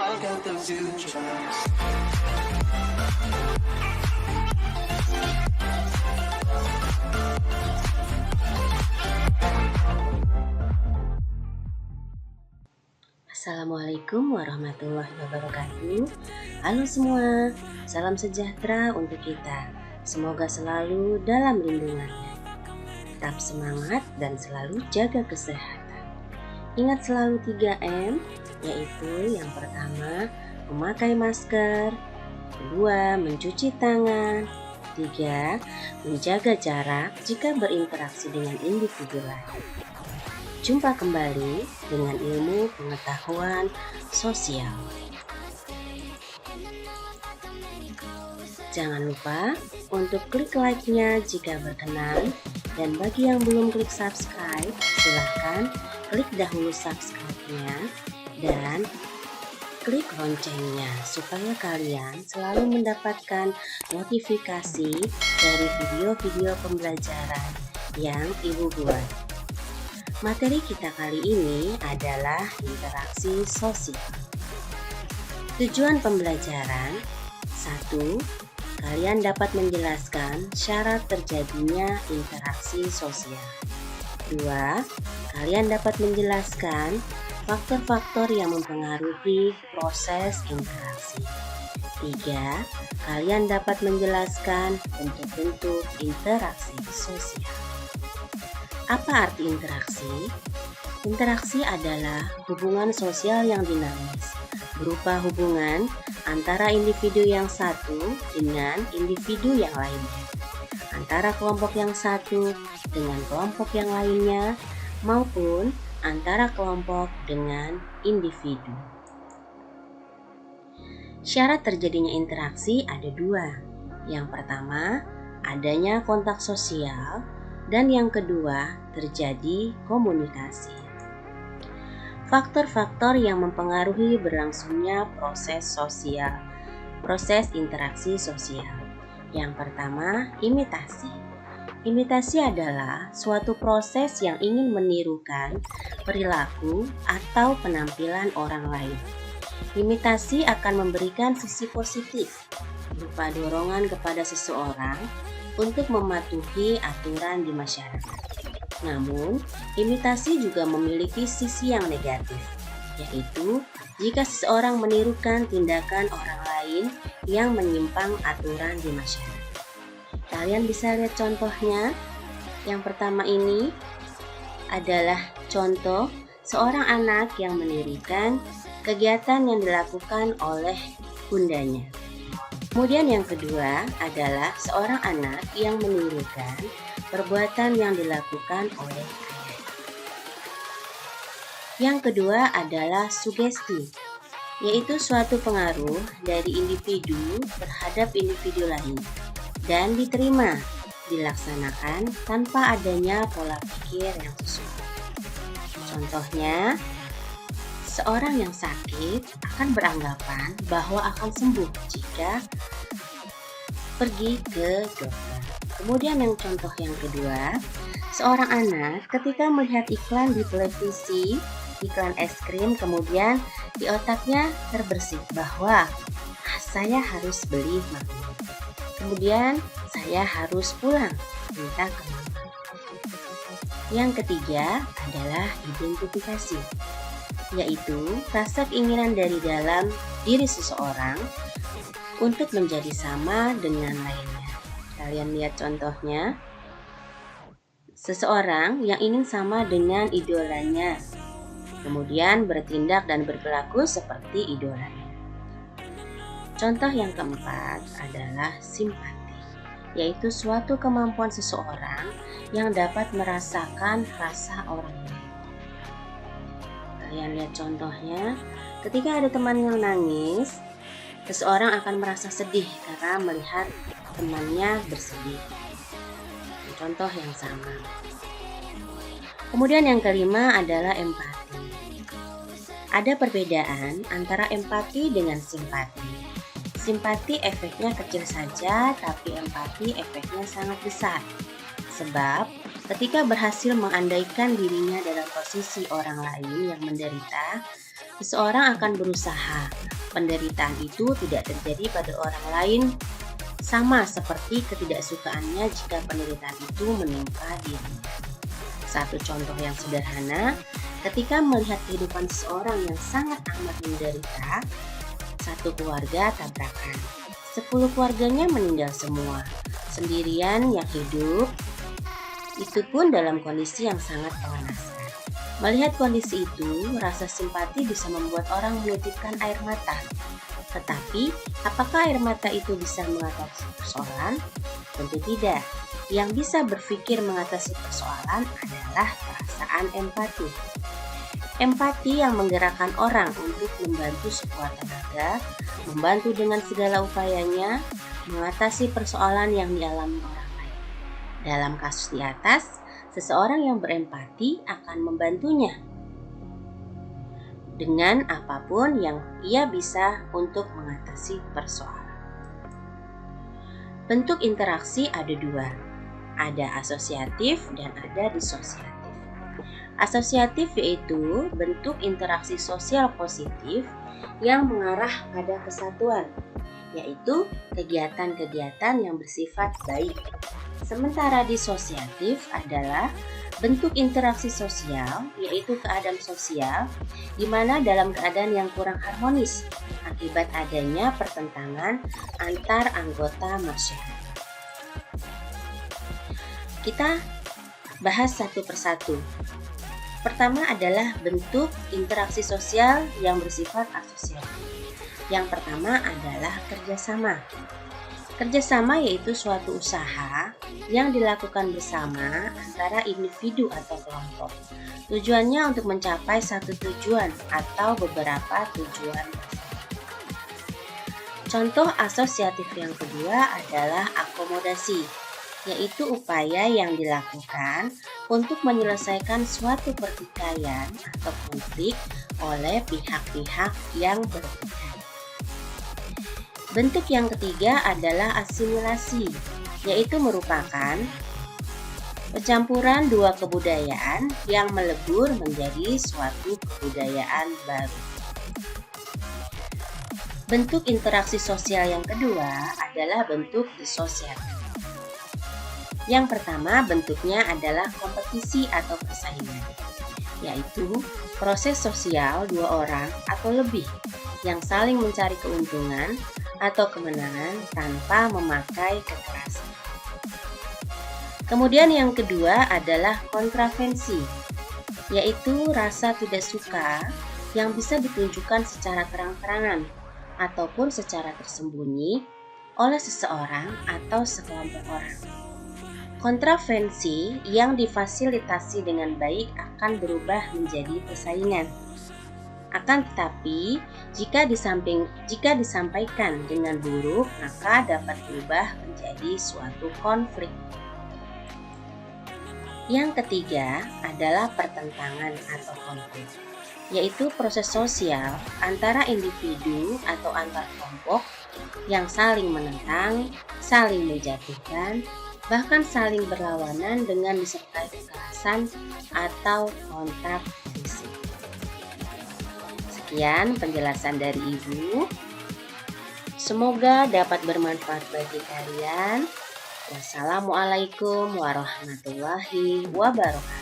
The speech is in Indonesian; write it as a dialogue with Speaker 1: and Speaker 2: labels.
Speaker 1: I got those two tracks.
Speaker 2: Assalamualaikum warahmatullahi wabarakatuh. Halo semua, salam sejahtera untuk kita. Semoga selalu dalam lindungannya. Tetap semangat dan selalu jaga kesehatan. Ingat selalu 3M, yaitu yang pertama memakai masker, kedua mencuci tangan, tiga menjaga jarak jika berinteraksi dengan individu lain. Jumpa kembali dengan ilmu pengetahuan sosial. Jangan lupa untuk klik like-nya jika berkenan, dan bagi yang belum klik subscribe, silahkan klik dahulu subscribe-nya dan klik loncengnya supaya kalian selalu mendapatkan notifikasi dari video-video pembelajaran yang Ibu buat. Materi kita kali ini adalah interaksi sosial. Tujuan pembelajaran: 1. Kalian dapat menjelaskan syarat terjadinya interaksi sosial. 2. Kalian dapat menjelaskan faktor-faktor yang mempengaruhi proses interaksi. 3. Kalian dapat menjelaskan bentuk-bentuk interaksi sosial. Apa arti interaksi? Interaksi adalah hubungan sosial yang dinamis, berupa hubungan antara individu yang satu dengan individu yang lainnya, antara kelompok yang satu dengan kelompok yang lainnya, maupun antara kelompok dengan individu. Syarat terjadinya interaksi ada dua. Yang pertama, adanya kontak sosial, dan yang kedua, terjadi komunikasi. Faktor-faktor yang mempengaruhi berlangsungnya proses sosial, proses interaksi sosial. Yang pertama, imitasi. Imitasi adalah suatu proses yang ingin menirukan perilaku atau penampilan orang lain. Imitasi akan memberikan sisi positif, berupa dorongan kepada seseorang untuk mematuhi aturan di masyarakat. Namun, imitasi juga memiliki sisi yang negatif, yaitu jika seseorang menirukan tindakan orang lain yang menyimpang aturan di masyarakat. Kalian bisa lihat contohnya. Yang pertama ini adalah contoh seorang anak yang menirukan kegiatan yang dilakukan oleh bundanya. Kemudian yang kedua adalah seorang anak yang menirukan perbuatan yang dilakukan oleh ayah. Yang kedua adalah sugesti, yaitu suatu pengaruh dari individu terhadap individu lain dan diterima, dilaksanakan tanpa adanya pola pikir yang sesuai. Contohnya, seorang yang sakit akan beranggapan bahwa akan sembuh jika pergi ke dokter. Kemudian yang contoh yang kedua, seorang anak ketika melihat iklan di televisi, iklan es krim, kemudian di otaknya terbersit bahwa saya harus beli makanan. Kemudian saya harus pulang minta ke mama. Yang ketiga adalah identifikasi, yaitu rasa keinginan dari dalam diri seseorang untuk menjadi sama dengan lainnya. Kalian lihat contohnya, seseorang yang ingin sama dengan idolanya, kemudian bertindak dan berperilaku seperti idolanya. Contoh yang keempat adalah simpati, yaitu suatu kemampuan seseorang yang dapat merasakan rasa orang lain. Kalian lihat contohnya, ketika ada teman yang nangis, seseorang akan merasa sedih karena melihat temannya bersedih. Contoh yang sama. Kemudian yang kelima adalah empati. Ada perbedaan antara empati dengan simpati. Simpati efeknya kecil saja, tapi empati efeknya sangat besar. Sebab ketika berhasil mengandaikan dirinya dalam posisi orang lain yang menderita, seseorang akan berusaha. Penderitaan itu tidak terjadi pada orang lain, sama seperti ketidaksukaannya jika penderitaan itu menimpa dirinya. Satu contoh yang sederhana, ketika melihat kehidupan seseorang yang sangat amat menderita, satu keluarga tabrakan. 10 keluarganya meninggal semua. Sendirian yang hidup, itu pun dalam kondisi yang sangat mengenaskan. Melihat kondisi itu, rasa simpati bisa membuat orang menitikkan air mata. Tetapi, apakah air mata itu bisa mengatasi persoalan? Tentu tidak. Yang bisa berpikir mengatasi persoalan adalah perasaan empati. Empati yang menggerakkan orang untuk membantu sekuat tenaga, membantu dengan segala upayanya, mengatasi persoalan yang dialami orang lain. Dalam kasus di atas, seseorang yang berempati akan membantunya dengan apapun yang ia bisa untuk mengatasi persoalan. Bentuk interaksi ada dua, ada asosiatif dan ada disosiatif. Asosiatif yaitu bentuk interaksi sosial positif yang mengarah pada kesatuan, yaitu kegiatan-kegiatan yang bersifat baik. Sementara disosiatif adalah bentuk interaksi sosial, yaitu keadaan sosial di mana dalam keadaan yang kurang harmonis akibat adanya pertentangan antar anggota masyarakat. Kita bahas satu persatu. Pertama adalah bentuk interaksi sosial yang bersifat asosiatif. Yang pertama adalah kerjasama. Kerjasama yaitu suatu usaha yang dilakukan bersama antara individu atau kelompok. Tujuannya untuk mencapai satu tujuan atau beberapa tujuan. Contoh asosiatif yang kedua adalah akomodasi, yaitu upaya yang dilakukan untuk menyelesaikan suatu pertikaian atau konflik oleh pihak-pihak yang berbeda. Bentuk yang ketiga adalah asimilasi, yaitu merupakan pencampuran dua kebudayaan yang melebur menjadi suatu kebudayaan baru. Bentuk interaksi sosial yang kedua adalah bentuk disosiatif. Yang pertama bentuknya adalah kompetisi atau persaingan, yaitu proses sosial dua orang atau lebih yang saling mencari keuntungan atau kemenangan tanpa memakai kekerasan. Kemudian yang kedua adalah kontravensi, yaitu rasa tidak suka yang bisa ditunjukkan secara terang-terangan ataupun secara tersembunyi oleh seseorang atau sekelompok orang. Kontravensi yang difasilitasi dengan baik akan berubah menjadi persaingan. Akan tetapi, jika disampaikan dengan buruk, maka dapat berubah menjadi suatu konflik. Yang ketiga adalah pertentangan atau konflik, yaitu proses sosial antara individu atau antar kelompok yang saling menentang, saling menjatuhkan, bahkan saling berlawanan dengan disertai kekerasan atau kontak fisik. Sekian penjelasan dari Ibu. Semoga dapat bermanfaat bagi kalian. Wassalamualaikum warahmatullahi wabarakatuh.